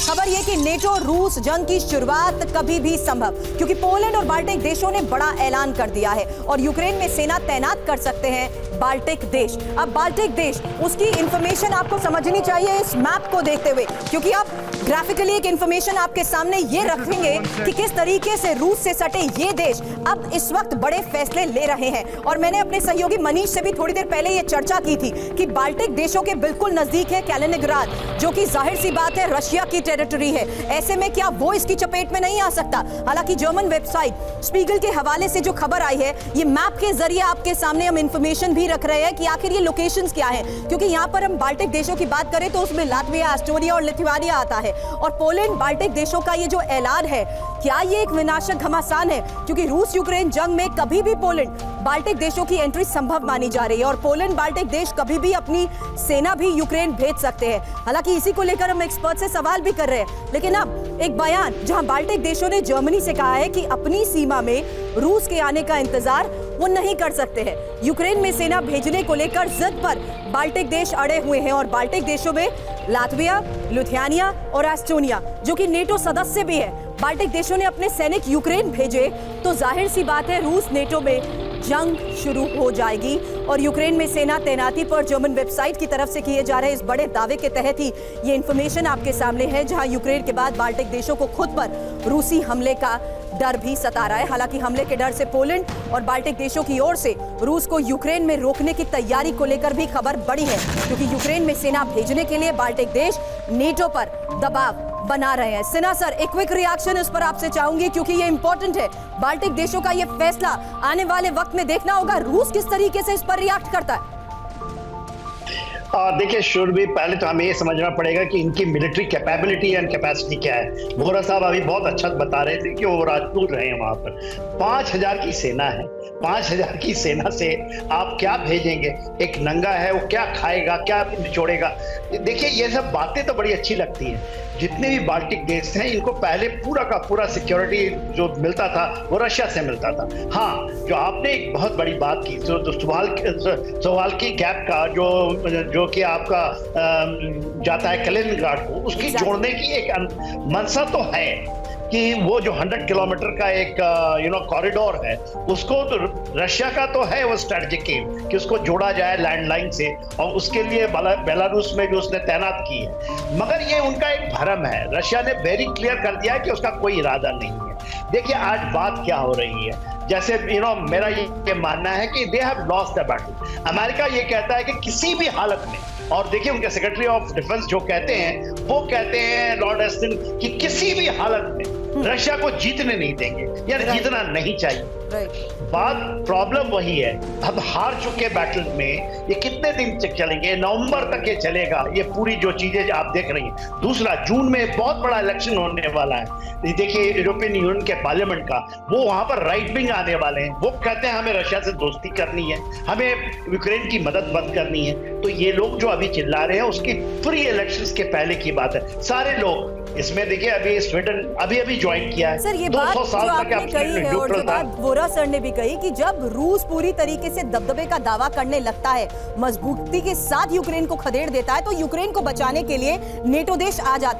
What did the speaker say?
खबर ये कि नेटो रूस जंग की शुरुआत कभी भी संभव, क्योंकि पोलैंड और बाल्टिक देशों ने बड़ा ऐलान कर दिया है और यूक्रेन में सेना तैनात कर सकते हैं बाल्टिक देश। अब बाल्टिक देश, उसकी इंफॉर्मेशन आपको समझनी चाहिए इस मैप को देखते हुए, क्योंकि आप ग्राफिकली एक इंफॉर्मेशन आपके सामने ये रखेंगे कि किस तरीके से रूस से सटे ये देश अब इस वक्त बड़े फैसले ले रहे हैं। और मैंने अपने सहयोगी मनीष से भी थोड़ी देर पहले ये चर्चा की थी कि बाल्टिक देशों के बिल्कुल नजदीक है कैलिनिंग्राड, जो कि जाहिर सी बात है रशिया की टेरिटरी है। ऐसे में क्या वो इसकी चपेट में नहीं आ सकता? हालांकि जर्मन वेबसाइट स्पीगल के हवाले से जो खबर आई है, ये मैप के जरिए आपके सामने हम इंफॉर्मेशन भी रख रहे हैं कि आखिर ये लोकेशंस क्या है, क्योंकि यहाँ पर हम बाल्टिक देशों की बात करें तो उसमें लातविया, एस्टोनिया और लिथुआनिया आता है। और पोलैंड बाल्टिक देशों का ये जो ऐलान है, क्या ये एक विनाशक घमासान है? क्योंकि रूस यूक्रेन जंग में कभी भी पोलैंड बाल्टिक देशों की एंट्री संभव मानी जा रही है और पोलैंड बाल्टिक देश कभी भी अपनी सेना भी यूक्रेन भेज सकते हैं। हालांकि इसी को लेकर हम एक्सपर्ट से सवाल भी कर रहे हैं, लेकिन अब एक बयान जहां बाल्टिक देशों ने जर्मनी से कहा है कि अपनी सीमा में रूस के आने का इंतजार वो नहीं कर सकते हैं। यूक्रेन में सेना भेजने को लेकर जिद पर बाल्टिक देश अड़े हुए हैं और बाल्टिक देशों में लातविया, लिथुआनिया और एस्टोनिया, जो कि नेटो सदस्य भी है, बाल्टिक देशों ने अपने सैनिक यूक्रेन भेजे तो जाहिर सी बात है रूस नेटो में जंग शुरू हो जाएगी। और यूक्रेन में सेना तैनाती पर जर्मन वेबसाइट की तरफ से किए जा रहे इस बड़े दावे के तहत ही ये इंफॉर्मेशन आपके सामने है, जहां यूक्रेन के बाद बाल्टिक देशों को खुद पर रूसी हमले का डर भी सता रहा है। हालांकि हमले के डर से पोलैंड और बाल्टिक देशों की ओर से रूस को यूक्रेन में रोकने की तैयारी को लेकर भी खबर बड़ी है, क्योंकि यूक्रेन में सेना भेजने के लिए बाल्टिक देश नेटो पर दबाव बना रहे हैं। सिन्हा सर, एक क्विक रिएक्शन इस पर आपसे चाहूंगी, क्योंकि ये इंपॉर्टेंट है। बाल्टिक देशों का ये फैसला आने वाले वक्त में देखना होगा रूस किस तरीके से इस पर रिएक्ट करता है। देखिए शुरभी, पहले तो हमें ये समझना पड़ेगा कि इनकी मिलिट्री कैपेबिलिटी एंड कैपेसिटी क्या है। वोरा साहब अभी बहुत अच्छा बता रहे थे कि वो राजपूत रहे हैं वहां पर। 5000 की सेना है, 5000 की सेना से आप क्या भेजेंगे? एक नंगा है, वो क्या खाएगा, क्या निचोड़ेगा? देखिए ये सब बातें तो बड़ी अच्छी लगती हैं। जितने भी बाल्टिक देश हैं, इनको पहले पूरा का पूरा सिक्योरिटी जो मिलता था वो रशिया से मिलता था। हाँ, जो आपने एक बहुत बड़ी बात की, जो सवाल की गैप का जो कि आपका जाता है कैलिनिंग्राड को, उसकी जोड़ने की एक मंशा तो है कि वो जो 100 किलोमीटर का एक कॉरिडोर है, उसको तो रशिया का तो है वो स्ट्रेटेजिक एम कि उसको जोड़ा जाए लैंडलाइन से, और उसके लिए बेलारूस में भी उसने तैनात की है। मगर ये उनका एक भ्रम है। रशिया ने वेरी क्लियर कर दिया है कि उसका कोई इरादा नहीं है। देखिए आज बात क्या हो रही है, जैसे मेरा ये मानना है कि they have lost the battle. America ये कहता है कि किसी भी हालत में, और देखिए उनके सेक्रेटरी ऑफ डिफेंस जो कहते हैं, वो कहते हैं लॉर्ड एस्टन कि किसी भी हालत में रशिया को जीतने नहीं देंगे, यानी जीतना नहीं चाहिए। बात प्रॉब्लम वही है, अब हार चुके बैटल में ये कितने दिन तक चलेंगे? नवंबर तक ये चलेगा, ये पूरी जो चीजें आप देख रही हैं। दूसरा, जून में बहुत बड़ा इलेक्शन होने वाला है। देखिए यूरोपियन यूनियन के पार्लियामेंट का, वो वहां पर राइट विंग आने वाले हैं। वो कहते हैं हमें रशिया से दोस्ती करनी है, हमें यूक्रेन की मदद बंद करनी है। तो ये लोग जो अभी चिल्ला रहे हैं, उसकी प्री इलेक्शंस के पहले की बात है। सारे लोग इसमें, देखिए अभी स्वीडन अभी ज्वाइन किया है। सर, ये 200 साल तक कही है, और जो बात वोरा सर ने भी कही कि जब रूस पूरी तरीके से दबदबे का दावा करने लगता है, मजबूती के साथ यूक्रेन को खदेड़ देता है, तो यूक्रेन को बचाने के लिए नेटो देश आ जाते हैं।